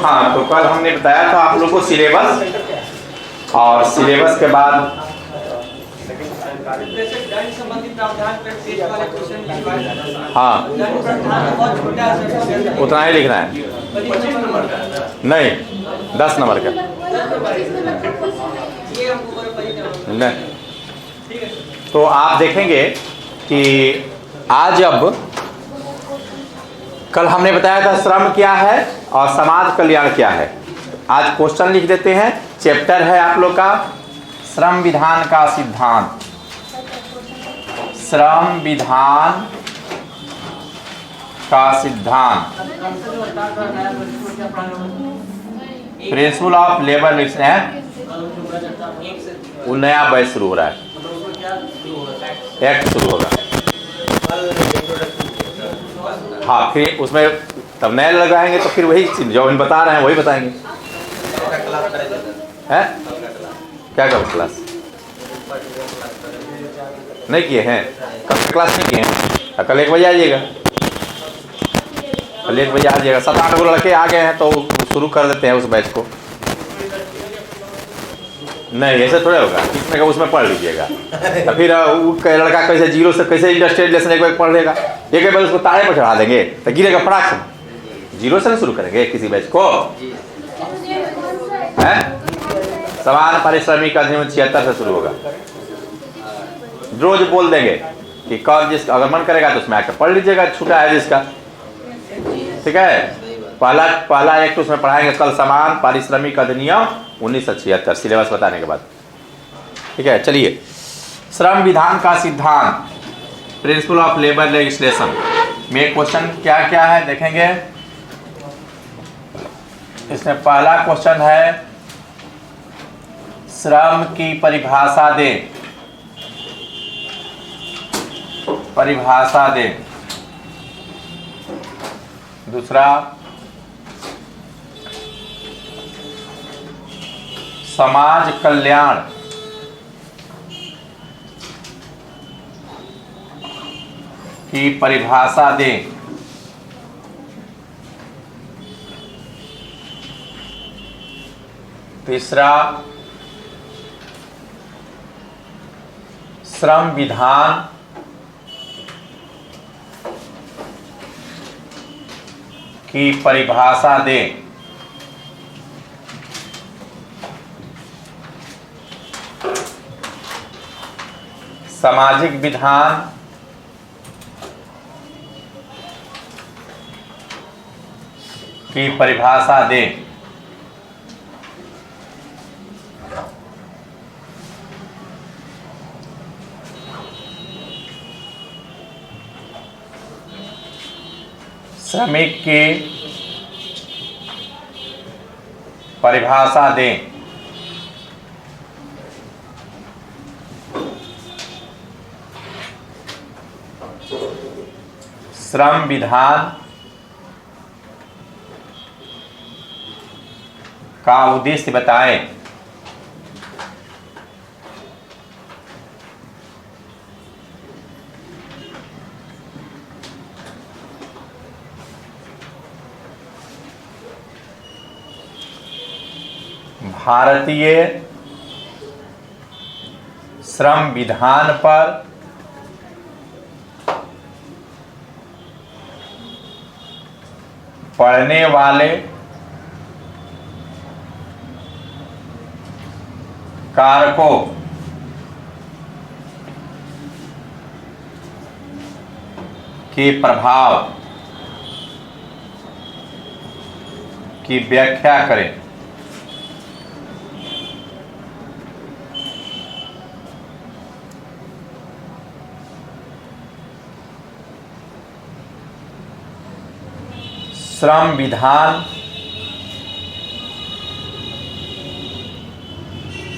हाँ, तो कल हमने बताया था आप लोग को सिलेबस, और सिलेबस के बाद हाँ उतना ही लिखना है, नहीं 10 नंबर का नहीं। तो आप देखेंगे कि आज अब कल हमने बताया था श्रम क्या है और समाज कल्याण क्या है। आज क्वेश्चन लिख देते हैं। चैप्टर है आप लोग का श्रम विधान का सिद्धांत। श्रम विधान का सिद्धांत, प्रिंसिपल ऑफ लेबर लिखते हैं। वो नया बैच शुरू हो रहा है, एक्ट शुरू होगा। हाँ, फिर उसमें तब नए लगाएंगे तो फिर वही जो हम बता रहे हैं वही बताएंगे। है क्या कल क्लास नहीं किए हैं? कल क्लास नहीं किए हैं? कल 1 बजे आ जाइएगा, कल 1 बजे आ जाइएगा। 7-8 गो लड़के आ गए हैं तो शुरू कर देते हैं उस बैच को। नहीं ऐसे थोड़ा होगा, इसमें का उसमें पढ़ लीजिएगा तो फिर वो लड़का कैसे जीरो से कैसे इंडस्ट्रियल लेसन एक बार पढ़ लेगा, एक बार उसको तारे पर चढ़ा देंगे तो गिरेगा फटाक से। जीरो से शुरू करेंगे किसी बैच को, है? समान पारिश्रमिक अधिनियम 76 से शुरू होगा। रोज बोल देंगे कि कल जिसका अगर मन करेगा तो उसमें आकर पढ़ लीजिएगा, छूटा है जिसका, ठीक है। पहला एक उसमें पढ़ाएंगे कल समान पारिश्रमिक अधिनियम 1976 सिलेबस बताने के बाद, ठीक है। चलिए, श्रम विधान का सिद्धांत, प्रिंसिपल ऑफ लेबर लेजिस्लेशन में क्वेश्चन क्या क्या है देखेंगे। इसमें पहला क्वेश्चन है श्रम की परिभाषा दें, परिभाषा दें। दूसरा समाज कल्याण की परिभाषा दें। तीसरा श्रम विधान की परिभाषा दें। सामाजिक विधान की परिभाषा दें। श्रमिक की परिभाषा दें। श्रम विधान का उद्देश्य बताएं। भारतीय श्रम विधान पर पढ़ने वाले कारकों के प्रभाव की व्याख्या करें। श्रम विधान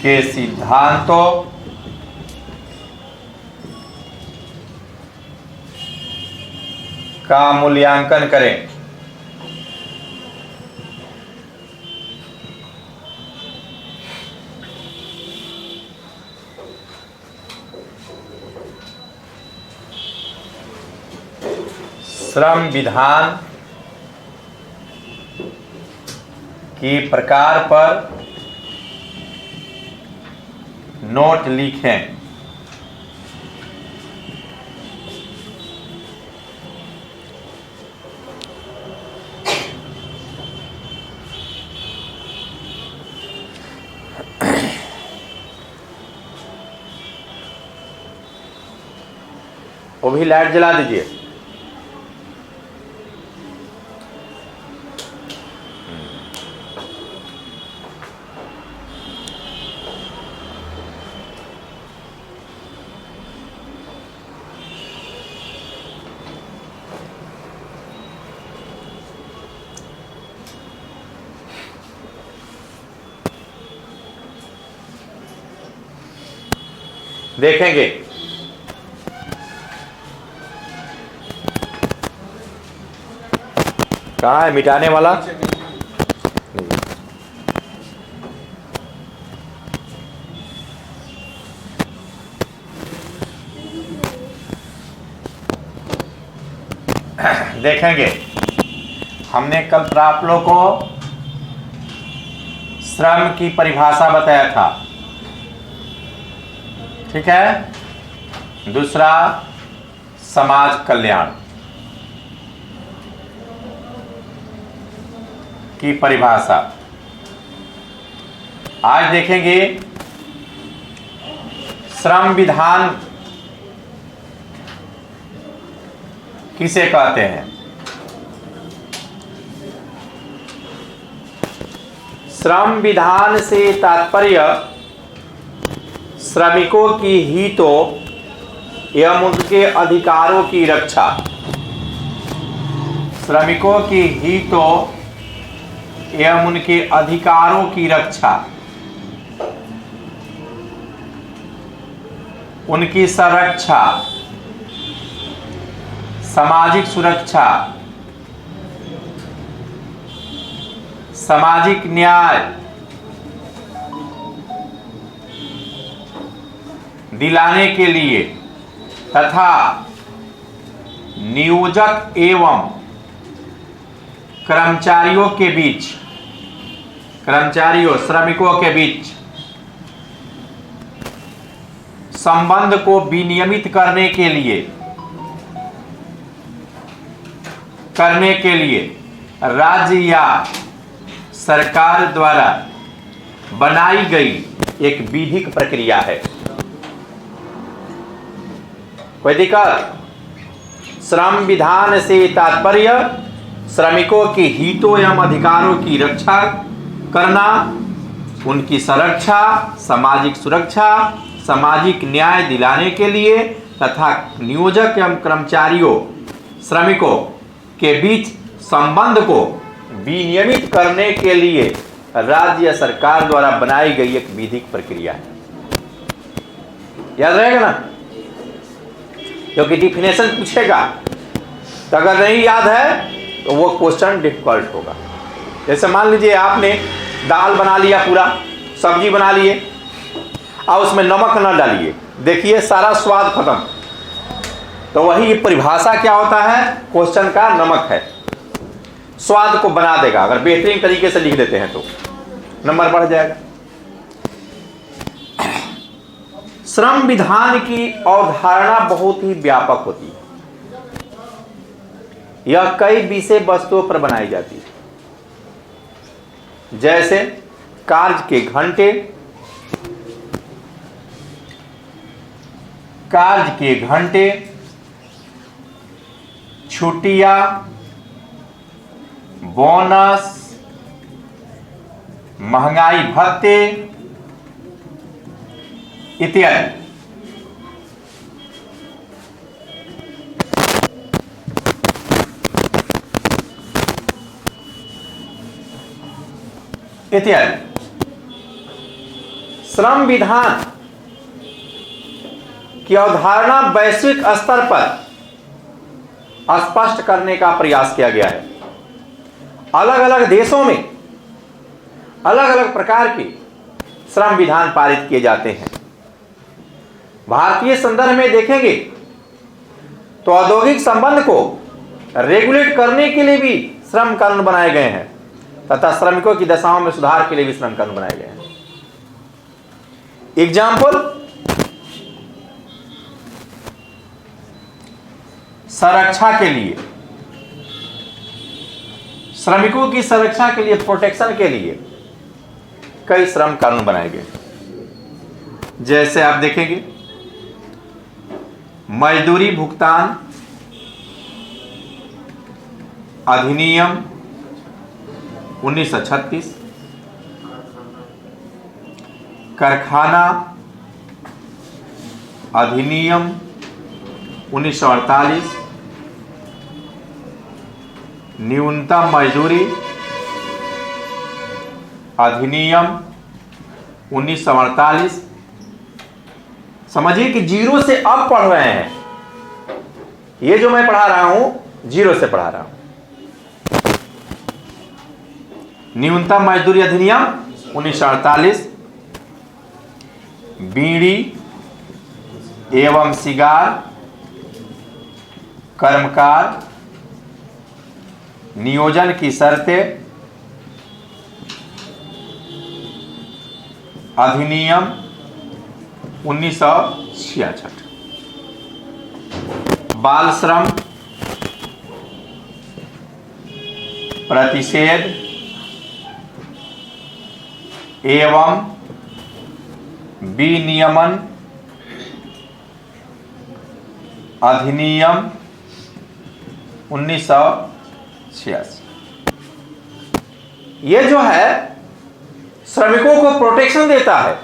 के सिद्धांतों का मूल्यांकन करें। श्रम विधान की प्रकार पर नोट लिखें। वो भी लाइट जला दीजिए। देखेंगे कहाँ है मिटाने वाला। देखेंगे हमने कल आप लोग को श्रम की परिभाषा बताया था, ठीक है। दूसरा समाज कल्याण की परिभाषा। आज देखेंगे श्रम विधान किसे कहते हैं। श्रम विधान से तात्पर्य श्रमिकों की हितों एवं उनके अधिकारों की रक्षा, श्रमिकों की हितों एवं उनके अधिकारों की रक्षा, उनकी संरक्षा, सामाजिक सुरक्षा, सामाजिक न्याय दिलाने के लिए तथा नियोजक एवं कर्मचारियों के बीच, कर्मचारियों श्रमिकों के बीच संबंध को विनियमित करने के लिए राज्य या सरकार द्वारा बनाई गई एक विधिक प्रक्रिया है। कोई दिक्कत? श्रम विधान से तात्पर्य श्रमिकों के हितों एवं अधिकारों की रक्षा करना, उनकी संरक्षा, सामाजिक सुरक्षा, सामाजिक न्याय दिलाने के लिए तथा नियोजक एवं कर्मचारियों श्रमिकों के बीच संबंध को विनियमित करने के लिए राज्य या सरकार द्वारा बनाई गई एक विधिक प्रक्रिया है। याद रहेगा ना, क्योंकि डिफिनेशन पूछेगा तो अगर नहीं याद है तो वो क्वेश्चन डिफिकल्ट होगा। जैसे मान लीजिए आपने दाल बना लिया, पूरा सब्जी बना लिए और उसमें नमक न डालिए, देखिए सारा स्वाद खत्म। तो वही परिभाषा क्या होता है क्वेश्चन का, नमक है, स्वाद को बना देगा। अगर बेहतरीन तरीके से लिख देते हैं तो नंबर बढ़ जाएगा। श्रम विधान की अवधारणा बहुत ही व्यापक होती है। यह कई विषय वस्तुओं पर बनाई जाती है, जैसे कार्य के घंटे, छुट्टियां, बोनस, महंगाई भत्ते इत्यादि। श्रम विधान की अवधारणा वैश्विक स्तर पर स्पष्ट करने का प्रयास किया गया है। अलग अलग देशों में अलग अलग प्रकार के श्रम विधान पारित किए जाते हैं। भारतीय संदर्भ में देखेंगे तो औद्योगिक संबंध को रेगुलेट करने के लिए भी श्रम कानून बनाए गए हैं। तथा श्रमिकों की दशाओं में सुधार के लिए भी श्रम कानून बनाए गए हैं। एग्जाम्पल, संरक्षा के लिए, श्रमिकों की सुरक्षा के लिए, प्रोटेक्शन के लिए कई श्रम कानून बनाए गए। जैसे आप देखेंगे, मजदूरी भुगतान अधिनियम 1936, कारखाना अधिनियम 1948, न्यूनतम मजदूरी अधिनियम 1948। समझिए कि जीरो से अब पढ़ रहे हैं, ये जो मैं पढ़ा रहा हूं जीरो से पढ़ा रहा हूं। न्यूनतम मजदूरी अधिनियम 1948, बीड़ी एवं सिगार कर्मकार नियोजन की शर्तें अधिनियम 1966, बाल श्रम प्रतिषेध एवं विनियमन अधिनियम 1986। ये जो है श्रमिकों को प्रोटेक्शन देता है।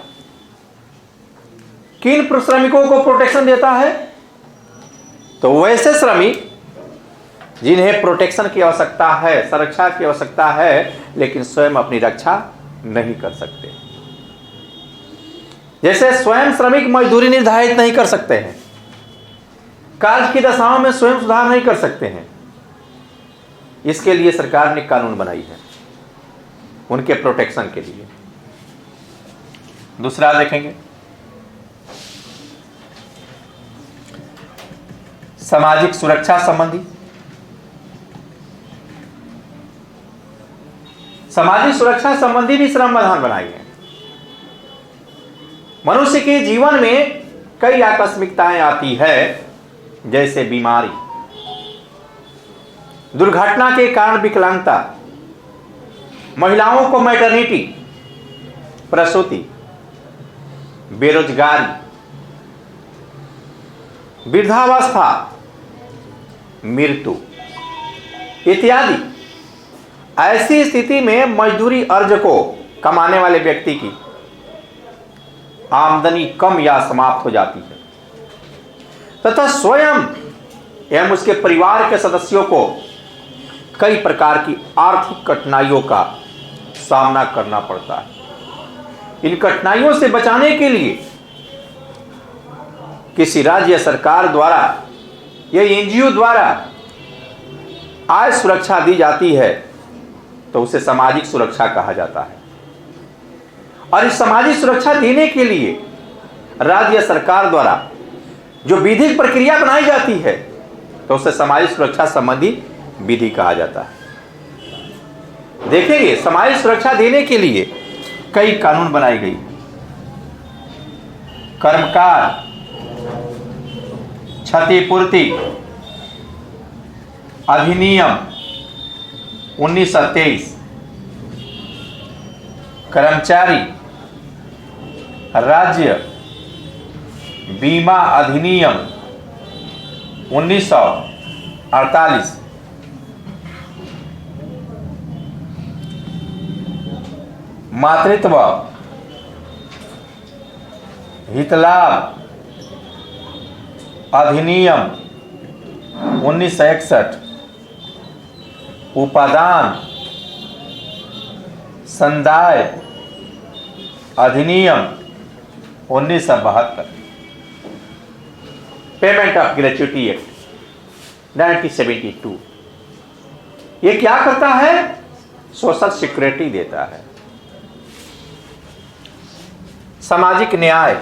किन श्रमिकों को प्रोटेक्शन देता है? तो वैसे श्रमिक जिन्हें प्रोटेक्शन की आवश्यकता है, सुरक्षा की आवश्यकता है, लेकिन स्वयं अपनी रक्षा नहीं कर सकते। जैसे स्वयं श्रमिक मजदूरी निर्धारित नहीं कर सकते हैं, कार्य की दशाओं में स्वयं सुधार नहीं कर सकते हैं, इसके लिए सरकार ने कानून बनाई है उनके प्रोटेक्शन के लिए। दूसरा देखेंगे, सामाजिक सुरक्षा संबंधी। सामाजिक सुरक्षा संबंधी भी श्रम विधान बनाए हैं। मनुष्य के जीवन में कई आकस्मिकताएं आती है, जैसे बीमारी, दुर्घटना के कारण विकलांगता, महिलाओं को मैटरनिटी प्रसूति, बेरोजगारी, वृद्धावस्था, मृत्यु इत्यादि। ऐसी स्थिति में मजदूरी अर्ज को कमाने वाले व्यक्ति की आमदनी कम या समाप्त हो जाती है तथा स्वयं एवं उसके परिवार के सदस्यों को कई प्रकार की आर्थिक कठिनाइयों का सामना करना पड़ता है। इन कठिनाइयों से बचाने के लिए किसी राज्य सरकार द्वारा या एनजीओ द्वारा आय सुरक्षा दी जाती है तो उसे सामाजिक सुरक्षा कहा जाता है। और इस सामाजिक सुरक्षा देने के लिए राज्य सरकार द्वारा जो विधिक प्रक्रिया बनाई जाती है तो उसे सामाजिक सुरक्षा संबंधी विधि कहा जाता है। देखेंगे, सामाजिक सुरक्षा देने के लिए कई कानून बनाई गई। कर्मकार क्षतिपूर्ति अधिनियम 1923, कर्मचारी राज्य बीमा अधिनियम 1948, मातृत्व हितलाभ अधिनियम 1961, उपादान संदाय अधिनियम 1972, पेमेंट ऑफ ग्रेच्युटी एक्ट 1972। ये क्या करता है? सोशल सिक्योरिटी देता है। सामाजिक न्याय,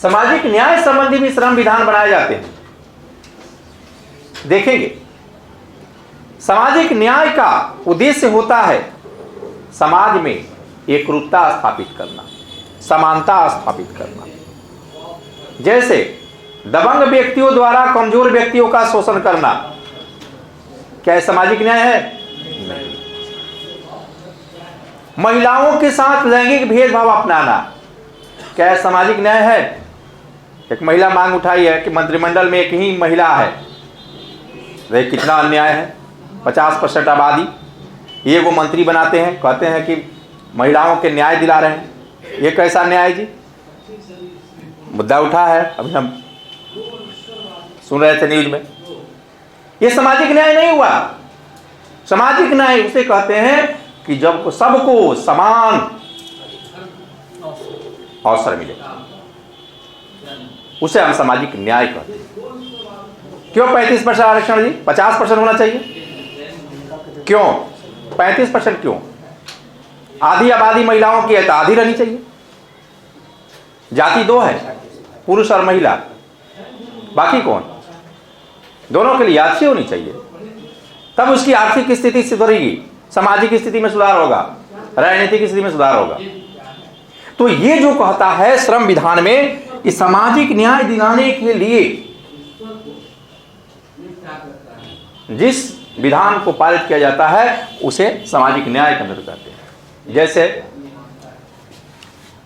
सामाजिक न्याय संबंधी भी श्रम विधान बनाए जाते हैं। देखेंगे, सामाजिक न्याय का उद्देश्य होता है समाज में एकरूपता स्थापित करना, समानता स्थापित करना। जैसे दबंग व्यक्तियों द्वारा कमजोर व्यक्तियों का शोषण करना, क्या सामाजिक न्याय है? नहीं। महिलाओं के साथ लैंगिक भेदभाव अपनाना, क्या सामाजिक न्याय है? एक महिला मांग उठाई है कि मंत्रिमंडल में एक ही महिला है, वह कितना अन्याय है। 50% आबादी, ये वो मंत्री बनाते हैं, कहते हैं कि महिलाओं के न्याय दिला रहे हैं, ये कैसा न्याय जी? मुद्दा उठा है, अभी हम सुन रहे थे न्यूज में। ये सामाजिक न्याय नहीं हुआ। सामाजिक न्याय उसे कहते हैं कि जब सबको समान अवसर मिले, उसे हम सामाजिक न्याय कहते हैं। क्यों 35% आरक्षण जी? 50% होना चाहिए। क्यों 35%? क्यों? आधी आबादी महिलाओं की है तो आधी रहनी चाहिए। जाति 2 है, पुरुष और महिला, बाकी कौन? दोनों के लिए अच्छी होनी चाहिए, तब उसकी आर्थिक स्थिति सुधरेगी, सामाजिक स्थिति में सुधार होगा, राजनीतिक स्थिति में सुधार होगा। तो ये जो कहता है श्रम विधान में कि सामाजिक न्याय दिलाने के लिए जिस विधान को पारित किया जाता है उसे सामाजिक न्याय के अंदर कहते हैं। जैसे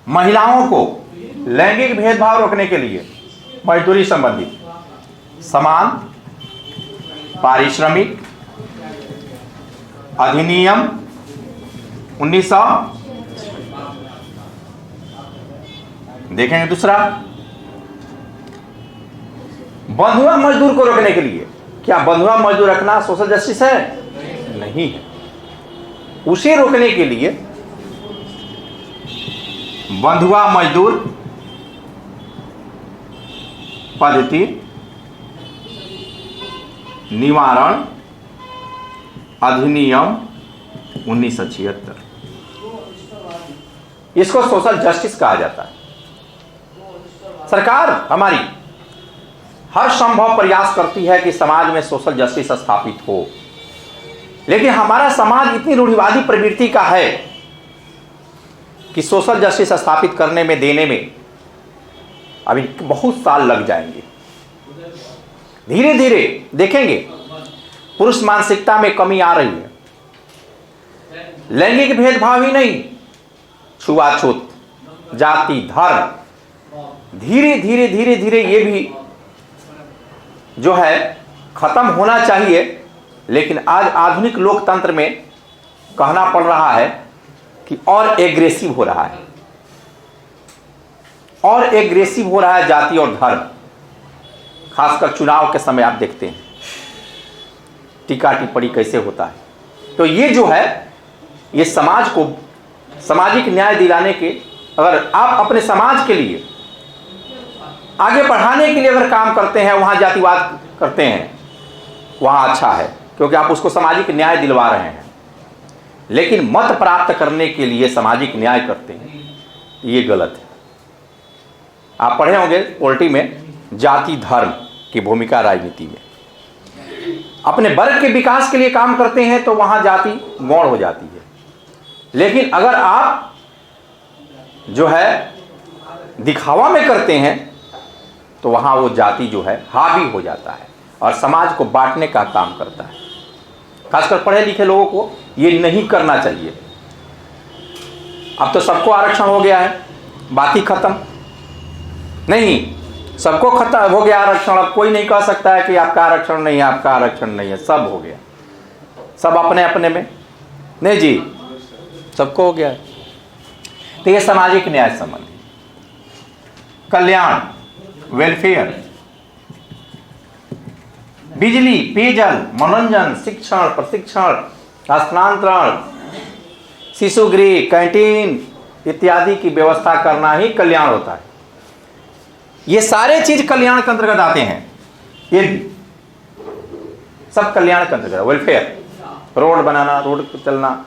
महिलाओं को लैंगिक भेदभाव रोकने के लिए मजदूरी संबंधी समान पारिश्रमिक अधिनियम 1900 देखेंगे। दूसरा, बंधुआ मजदूर को रोकने के लिए, क्या बंधुआ मजदूर रखना सोशल जस्टिस है? नहीं है। उसे रोकने के लिए बंधुआ मजदूर पद्धति निवारण अधिनियम 1976, इसको सोशल जस्टिस कहा जाता है। सरकार हमारी हर संभव प्रयास करती है कि समाज में सोशल जस्टिस स्थापित हो, लेकिन हमारा समाज इतनी रूढ़िवादी प्रवृत्ति का है कि सोशल जस्टिस स्थापित करने में, देने में अभी बहुत साल लग जाएंगे। धीरे धीरे देखेंगे पुरुष मानसिकता में कमी आ रही है। लैंगिक भेदभाव ही नहीं, छुआछूत, जाति, धर्म, धीरे धीरे धीरे धीरे ये भी जो है खत्म होना चाहिए। लेकिन आज आधुनिक लोकतंत्र में कहना पड़ रहा है कि और एग्रेसिव हो रहा है, और एग्रेसिव हो रहा है जाति और धर्म। खासकर चुनाव के समय आप देखते हैं टीका टिप्पणी कैसे होता है। तो ये जो है, ये समाज को सामाजिक न्याय दिलाने के, अगर आप अपने समाज के लिए आगे बढ़ाने के लिए अगर काम करते हैं, वहां जातिवाद करते हैं, वहां अच्छा है, क्योंकि आप उसको सामाजिक न्याय दिलवा रहे हैं। लेकिन मत प्राप्त करने के लिए सामाजिक न्याय करते हैं, ये गलत है। आप पढ़े होंगे पॉलिटी में जाति धर्म की भूमिका राजनीति में। अपने वर्ग के विकास के लिए काम करते हैं तो वहां जाति गौण हो जाती है। लेकिन अगर आप जो है दिखावा में करते हैं तो वहां वो जाति जो है हावी हो जाता है और समाज को बांटने का काम करता है। खासकर पढ़े लिखे लोगों को ये नहीं करना चाहिए। अब तो सबको आरक्षण हो गया है, बात ही खत्म। नहीं, सबको खत्म हो गया आरक्षण। अब कोई नहीं कह सकता है कि आपका आरक्षण नहीं है, आपका आरक्षण नहीं है। सब हो गया, सब अपने अपने में। नहीं जी, सबको हो गया है। तो ये सामाजिक न्याय संबंधी कल्याण, वेलफेयर, बिजली, पेयजल, मनोरंजन, शिक्षण, प्रशिक्षण, स्थानांतरण, शिशु गृह, कैंटीन इत्यादि की व्यवस्था करना ही कल्याण होता है। ये सारे चीज कल्याण के अंतर्गत आते हैं। ये सब कल्याण के अंतर्गत। वेलफेयर, रोड बनाना, रोड पर चलना,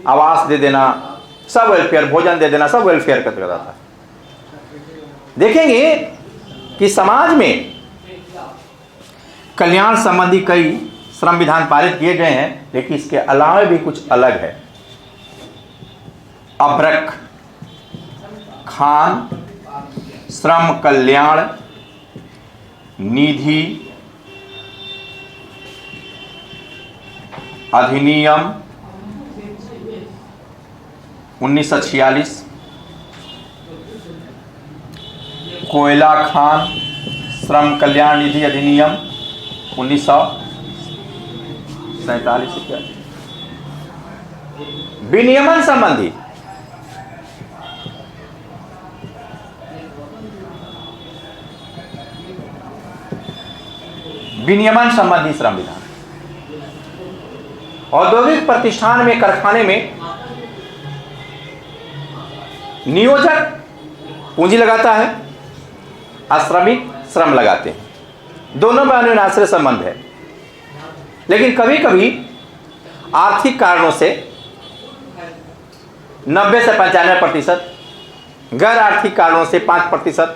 आवास दे देना, सब वेलफेयर, भोजन दे देना, सब वेलफेयर के अंतर्गत आता है। देखेंगे कि समाज में कल्याण संबंधी कई श्रम विधान पारित किए गए हैं, लेकिन इसके अलावा भी कुछ अलग है। अभ्रक, खान, श्रम कल्याण निधि अधिनियम 1946, कोयला खान श्रम कल्याण निधि अधिनियम 1947 इत्यादि। विनियमन संबंधी श्रम विधान। औद्योगिक प्रतिष्ठान में, कारखाने में नियोजक पूंजी लगाता है, श्रमिक श्रम लगाते हैं, दोनों में अन्योन्याश्रय संबंध है। लेकिन कभी कभी आर्थिक कारणों से 90 से 95%, गैर आर्थिक कारणों से 5%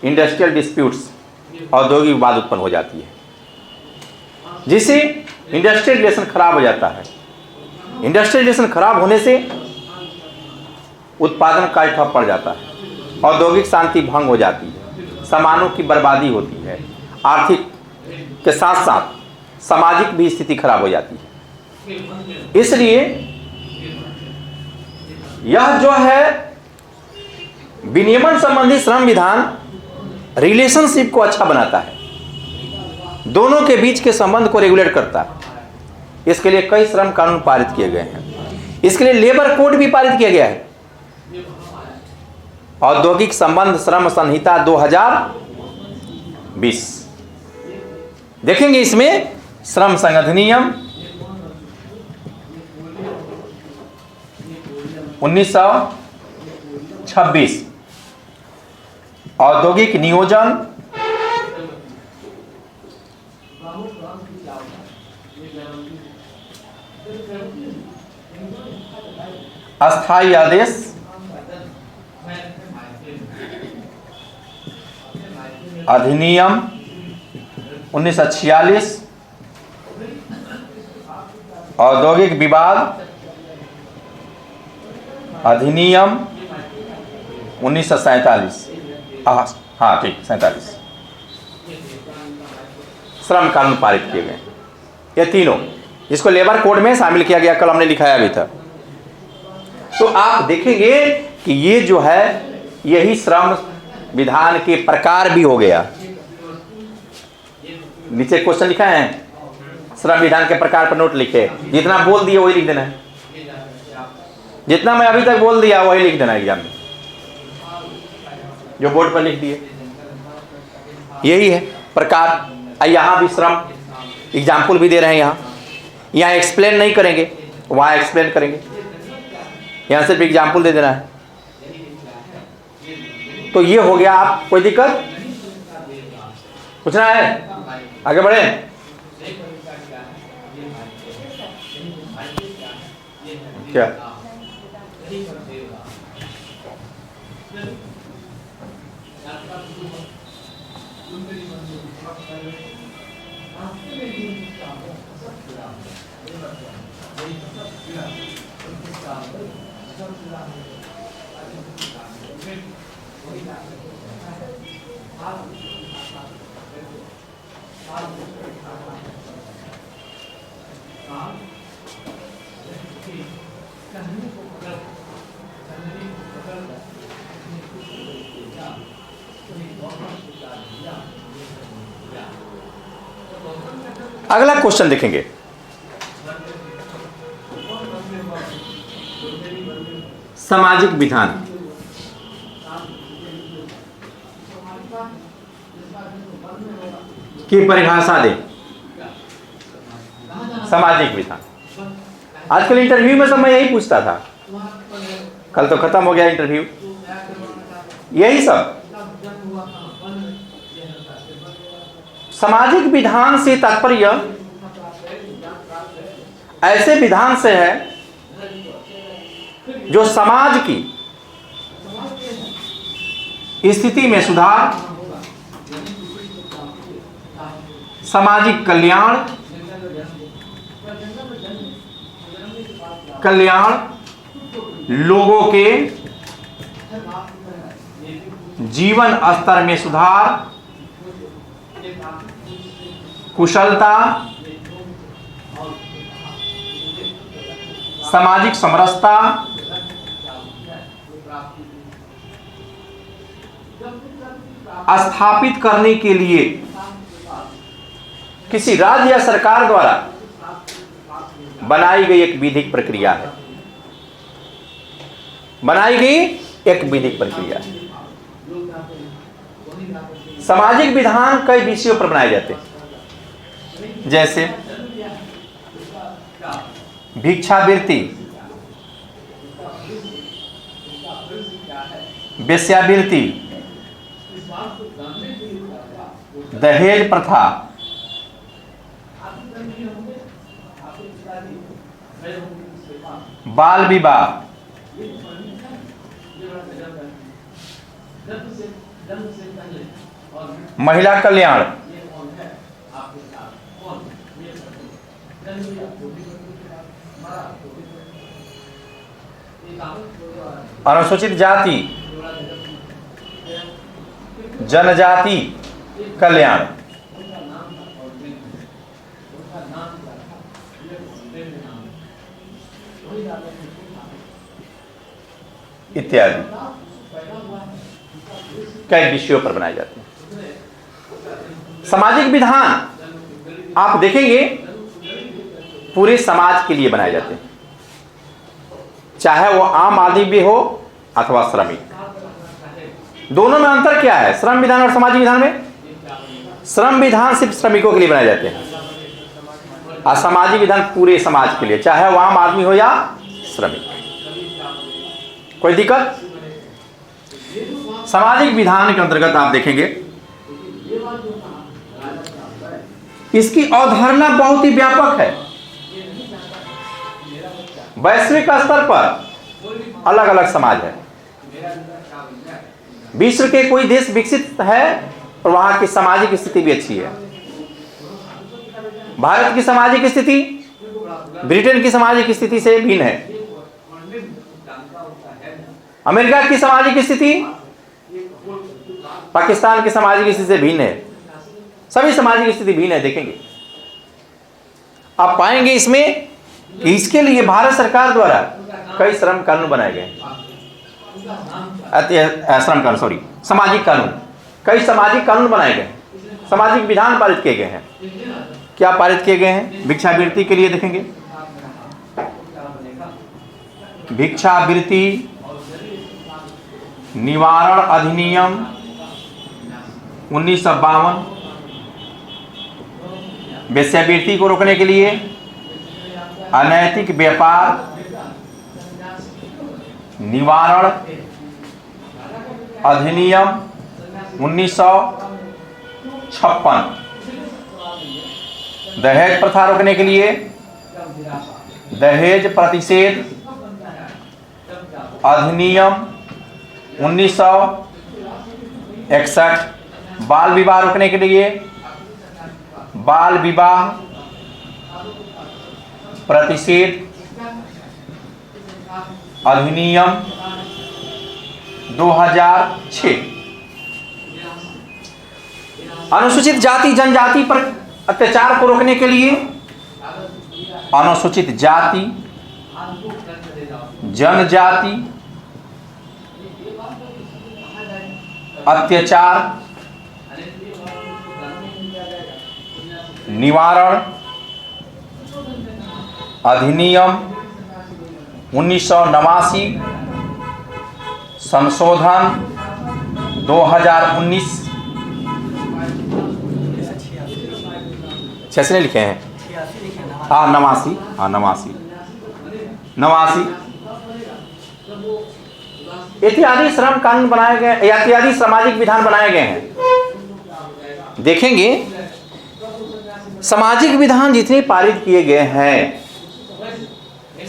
इंडस्ट्रियल डिस्प्यूट्स, औद्योगिक विवाद उत्पन्न हो जाती है, जिससे इंडस्ट्रियल रिलेशन खराब हो जाता है। इंडस्ट्रियल रिलेशन खराब होने से उत्पादन कार्य ठप पड़ जाता है, औद्योगिक शांति भंग हो जाती है, सामानों की बर्बादी होती है, आर्थिक के साथ साथ सामाजिक भी स्थिति खराब हो जाती है। इसलिए यह जो है विनियमन संबंधी श्रम विधान रिलेशनशिप को अच्छा बनाता है, दोनों के बीच के संबंध को रेगुलेट करता है। इसके लिए कई श्रम कानून पारित किए गए हैं। इसके लिए लेबर कोड भी पारित किया गया है। औद्योगिक संबंध श्रम संहिता 2020 देखेंगे। इसमें श्रम संघ अधिनियम 1926, औद्योगिक नियोजन, अस्थायी आदेश, अधिनियम 1946, औद्योगिक विवाद अधिनियम 1947, हाँ ठीक 47 श्रम कानून पारित किए गए। ये तीनों, इसको लेबर कोड में शामिल किया गया, कल हमने लिखाया भी था। तो आप देखेंगे कि ये जो है यही श्रम विधान के प्रकार भी हो गया। नीचे क्वेश्चन लिखा है, श्रम विधान के प्रकार पर नोट लिखे, जितना बोल दिए वही लिख देना है, जितना मैं अभी तक बोल दिया वही लिख देना एग्जाम में, जो बोर्ड पर लिख दिए यही है प्रकार। यहां भी श्रम एग्जाम्पल भी दे रहे हैं, यहाँ एक्सप्लेन नहीं करेंगे, वहां एक्सप्लेन करेंगे, यहां सिर्फ एग्जाम्पल दे देना है। तो ये हो गया। आप कोई दिक्कत पूछना है? आगे बढ़े। क्या अगला क्वेश्चन देखेंगे। सामाजिक विधान। की परिभाषा दे। सामाजिक विधान। आजकल इंटरव्यू में सब मैं यही पूछता था, कल तो खत्म हो गया इंटरव्यू। यही सब सामाजिक विधान से तात्पर्य ऐसे विधान से है जो समाज की स्थिति में सुधार, सामाजिक कल्याण, लोगों के जीवन स्तर में सुधार, कुशलता, सामाजिक समरसता, स्थापित करने के लिए किसी राज्य या सरकार द्वारा बनाई गई एक विधिक प्रक्रिया है। बनाई गई एक विधिक प्रक्रिया है। सामाजिक विधान कई विषयों पर बनाए जाते हैं, जैसे भिक्षावृत्ति, वेश्यावृत्ति, दहेज प्रथा, बाल विवाह, महिला कल्याण, अनुसूचित जाति, जनजाति कल्याण, इत्यादि कई विषयों पर बनाए जाते हैं। सामाजिक विधान आप देखेंगे पूरे समाज के लिए बनाए जाते हैं, चाहे वो आम आदमी भी हो अथवा श्रमिक। दोनों में अंतर क्या है? श्रम विधान और सामाजिक विधान में श्रम विधान सिर्फ श्रमिकों के लिए बनाए जाते हैं और सामाजिक विधान पूरे समाज के लिए, चाहे वो आम आदमी हो या श्रमिक। कोई दिक्कत? सामाजिक विधान के अंतर्गत आप देखेंगे इसकी अवधारणा बहुत ही व्यापक है। वैश्विक स्तर पर अलग अलग समाज है। विश्व के कोई देश विकसित है और वहां की सामाजिक स्थिति भी अच्छी है। भारत की सामाजिक स्थिति ब्रिटेन की सामाजिक स्थिति से भिन्न है। अमेरिका की सामाजिक स्थिति पाकिस्तान की सामाजिक स्थिति से भिन्न है। सभी सामाजिक स्थिति भिन्न है। देखेंगे आप पाएंगे इसमें कि इसके लिए भारत सरकार द्वारा कई श्रम कानून बनाए गए, श्रम कानून सॉरी सामाजिक कानून, कई सामाजिक कानून बनाए गए, सामाजिक विधान पारित किए गए हैं। क्या पारित किए गए हैं? भिक्षावृत्ति के लिए देखेंगे, भिक्षावृत्ति निवारण अधिनियम 1952, वेश्यावृत्ति को रोकने के लिए, अनैतिक व्यापार निवारण अधिनियम 1956, दहेज प्रथा रोकने के लिए दहेज प्रतिषेध अधिनियम 1961, बाल विवाह रोकने के लिए बाल विवाह प्रतिषेध अधिनियम 2006, अनुसूचित जाति जनजाति पर अत्याचार को रोकने के लिए अनुसूचित जाति जनजाति अत्याचार निवारण अधिनियम 1989, संशोधन 2019 6 लिखे हैं, हाँ 89 इत्यादि श्रम कानून बनाए गए, इत्यादि सामाजिक विधान बनाए गए हैं। देखेंगे सामाजिक विधान जितने पारित किए गए हैं,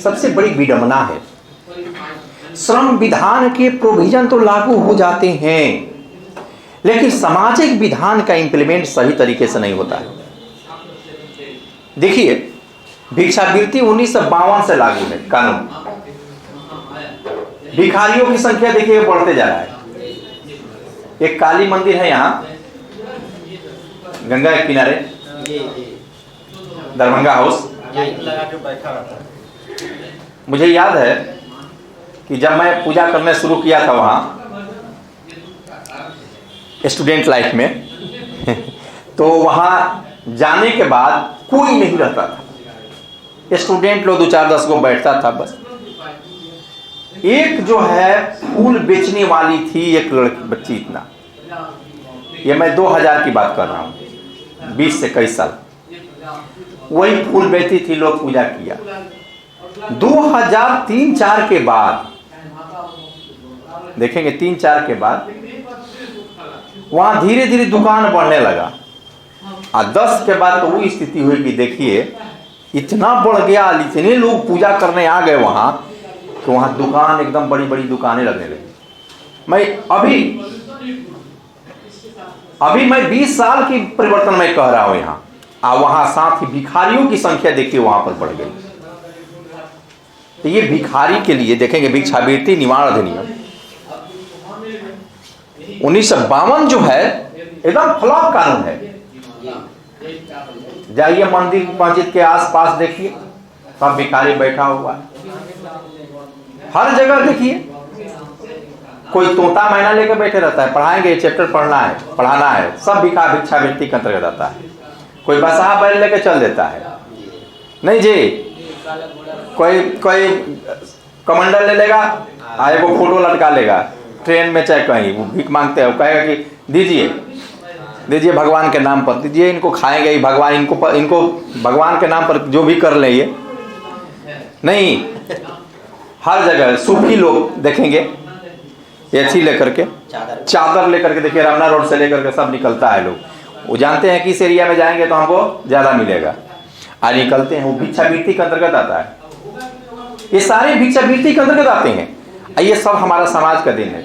सबसे बड़ी विडंबना है श्रम विधान के प्रोविजन तो लागू हो जाते हैं लेकिन सामाजिक विधान का इंप्लीमेंट सही तरीके से नहीं होता है। देखिए, भिक्षावृत्ति 1952 से लागू है कानून। भिखारियों की संख्या देखिए बढ़ते जा रहा है। एक काली मंदिर है यहाँ गंगा के किनारे, दरभंगा हाउस। मुझे याद है कि जब मैं पूजा करने शुरू किया था वहाँ स्टूडेंट लाइफ में तो वहाँ जाने के बाद कोई नहीं रहता था। स्टूडेंट लोग 2-4-10 को बैठता था बस। एक जो है फूल बेचने वाली थी, एक लड़की बच्ची, इतना, ये मैं 2000 की बात कर रहा हूँ, 20 से कई साल। वही फूल बेचती थी, लोग पूजा किया। 2003-4 के बाद देखेंगे, 3-4 के बाद वहां धीरे धीरे दुकान बढ़ने लगा। और 10 के बाद तो वो स्थिति हुई कि देखिए इतना बढ़ गया, इतने लोग पूजा करने आ गए वहां कि वहां दुकान एकदम बड़ी बड़ी दुकानें लगने लगी। मैं अभी मैं 20 साल की परिवर्तन मैं कह रहा हूं यहाँ। और वहां साथ ही भिखारियों की संख्या देखिए वहां पर बढ़ गई। तो ये भिखारी के लिए देखेंगे भिक्षावृत्ति निवारण अधिनियम 1952 जो है एकदम फ्लॉप कानून है। जाइए मंदिर मस्जिद के आसपास देखिए, सब भिखारी बैठा हुआ है। हर जगह देखिए कोई तोता मैना लेकर बैठे रहता है, पढ़ाएंगे, चैप्टर पढ़ाना है, सब भिक्षावृत्ति के अंतर्गत आता है। कोई बसा बैल लेकर चल देता है, नहीं जी, कोई कमंडल ले लेगा, आए वो फोटो लटका लेगा ट्रेन में चाहे कहीं, वो भीख मांगते हैं, कहेगा कि दीजिए भगवान के नाम पर दीजिए, इनको खाएंगे भगवान, इनको भगवान के नाम पर जो भी कर ले। ये नहीं, हर जगह सूफी लोग देखेंगे ऐसी लेकर के, चादर लेकर के, देखिए रमना रोड से लेकर के सब निकलता है लोग। वो जानते हैं कि इस एरिया में जाएंगे तो हमको ज्यादा मिलेगा, और निकलते हैं। वो भिक्षावृत्ति के अंतर्गत आता है। ये सारे भिक्षावृत्ति के अंतर्गत आते हैं। ये सब हमारा समाज का दिन है।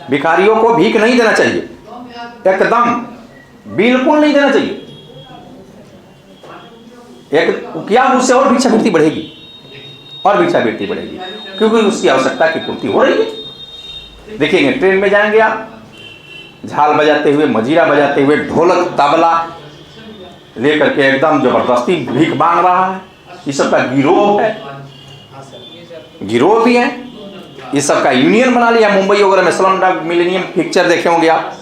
भिखारियों को भीख नहीं देना चाहिए, एकदम बिल्कुल नहीं देना चाहिए। क्या उससे और भिक्षावृत्ति बढ़ेगी, और भिक्षावृत्ति बढ़ेगी, क्योंकि उसकी आवश्यकता की पूर्ति हो रही है। देखिएंगे ट्रेन में जाएंगे आप, झाल बजाते हुए, मजीरा बजाते हुए, ढोलक तबला लेकर के एकदम जबरदस्ती भीख मांग रहा है। ये सब का गिरोह है, गिरोह भी है। ये सब का यूनियन बना लिया। मुंबई वगैरह में स्लमडॉग मिलेनियम पिक्चर देखे होंगे आप,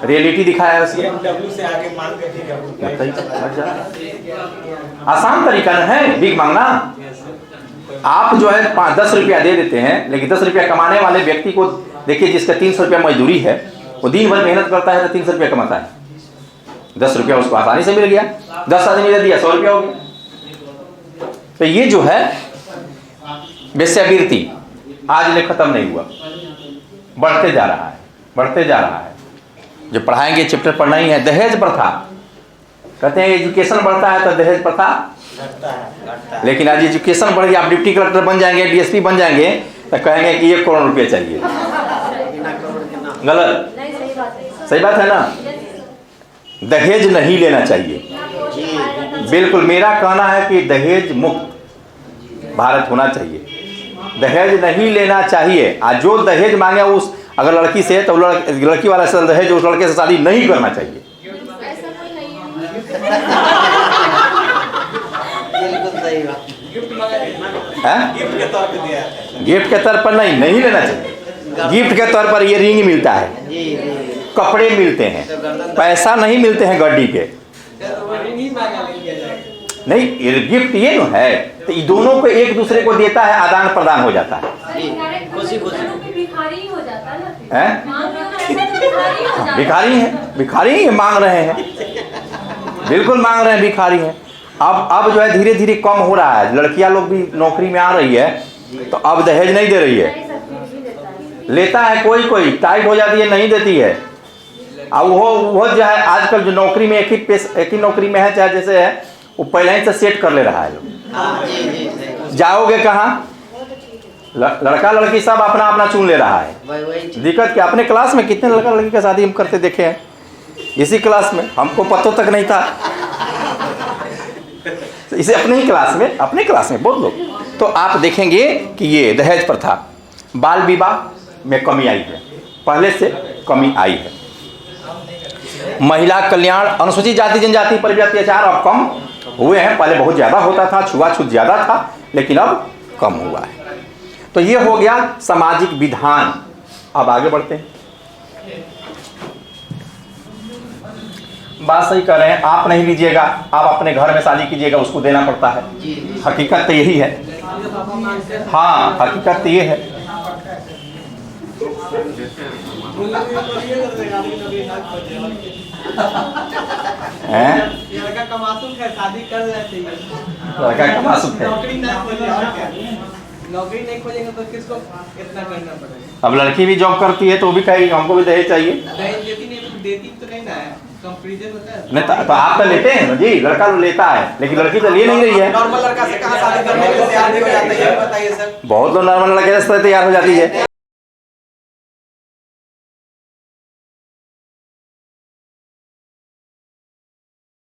रियलिटी दिखाया है उसमें। आसान तरीका है भीख मांगना। आप जो है 10 रुपया दे देते हैं, लेकिन 10 रुपया कमाने वाले व्यक्ति को देखिए, जिसका 300 रुपया मजदूरी है, वो दिन भर मेहनत करता है तो 300 रुपया कमाता है। 10 रुपया उसको आसानी से मिल गया, 10 आदमी दे दिया, 100 रुपया हो गया। तो ये जो है वेश्यावृत्ति आज ले खत्म नहीं हुआ, बढ़ते जा रहा है, बढ़ते जा रहा है। जो पढ़ाएंगे चैप्टर पढ़ना ही है। दहेज प्रथा, कहते हैं एजुकेशन बढ़ता है तो दहेज प्रथा घटता है। लेकिन आज एजुकेशन बढ़ गया, आप डिप्टी कलेक्टर बन जाएंगे, डीएसपी बन जाएंगे तो कहेंगे कि 1 करोड़ रुपये चाहिए। गलत, सही बात है ना। दहेज नहीं लेना चाहिए। बिल्कुल, मेरा कहना है कि दहेज मुक्त भारत होना चाहिए। दहेज नहीं लेना चाहिए। आज जो दहेज मांगे उस, अगर लड़की से, तो लड़की वाला से दहेज उस लड़के से शादी नहीं करना चाहिए। गिफ्ट के तौर पर नहीं लेना चाहिए। गिफ्ट के तौर पर ये रिंग मिलता है, कपड़े मिलते हैं, पैसा नहीं मिलते हैं गड्डी के। नहीं, गिफ्ट ये न है तो ये दोनों को एक दूसरे को देता है, आदान प्रदान हो जाता है। भिखारी है, मांग रहे हैं, बिल्कुल मांग रहे हैं, भिखारी हैं। अब जो है धीरे धीरे कम हो रहा है। लड़कियां लोग भी नौकरी में आ रही है तो अब दहेज नहीं दे रही है। लेता है कोई टाइट हो जाती है, नहीं देती है। अब वो जो है आजकल जो नौकरी में एक ही नौकरी में है, चाहे जैसे है, वो पहले ही से सेट कर ले रहा है लोग। जाओगे कहाँ, लड़का लड़की सब अपना अपना चुन ले रहा है। दिक्कत क्या, अपने क्लास में कितने लड़का लड़की का शादी हम करते देखे हैं, इसी क्लास में, हमको पता तक नहीं था। इसे अपने ही क्लास में, अपने क्लास में बहुत लोग। तो आप देखेंगे कि ये दहेज प्रथा, बाल विवाह में कमी आई है, पहले से कमी आई है। महिला कल्याण, अनुसूचित जाति जनजाति पर भी अत्याचार अब कम हुए हैं, पहले बहुत ज़्यादा होता था, छुआछूत ज़्यादा था, लेकिन अब कम हुआ है। तो ये हो गया सामाजिक विधान। अब आगे बढ़ते हैं। बात सही कर रहे हैं, आप नहीं लीजिएगा, आप अपने घर में शादी कीजिएगा, उसको देना पड़ता है। हकीकत तो यही है। हाँ, हकीकत तो ये है। लड़का कमासुक है, शादी कर लेना चाहिए। लड़का कमासुक है, नौकरी नहीं खोलेंगे तो किसको इतना करना पड़ेगा। अब लड़की भी जॉब करती है तो वो भी कहेगी हमको भी दहेज चाहिए। दहेज देती तो नहीं ना है, कंपैरिजन होता है। नहीं तो आप तो लेते हैं जी, लड़का तो लेता है, लेकिन लड़की तो ले नहीं रही है। नॉर्मल लड़का से कहाँ शादी करने के लिए तैयार नहीं हो जाता है, ये बताइए सर। बहुत लोग नॉर्मल लड़के से तैयार हो जाती है।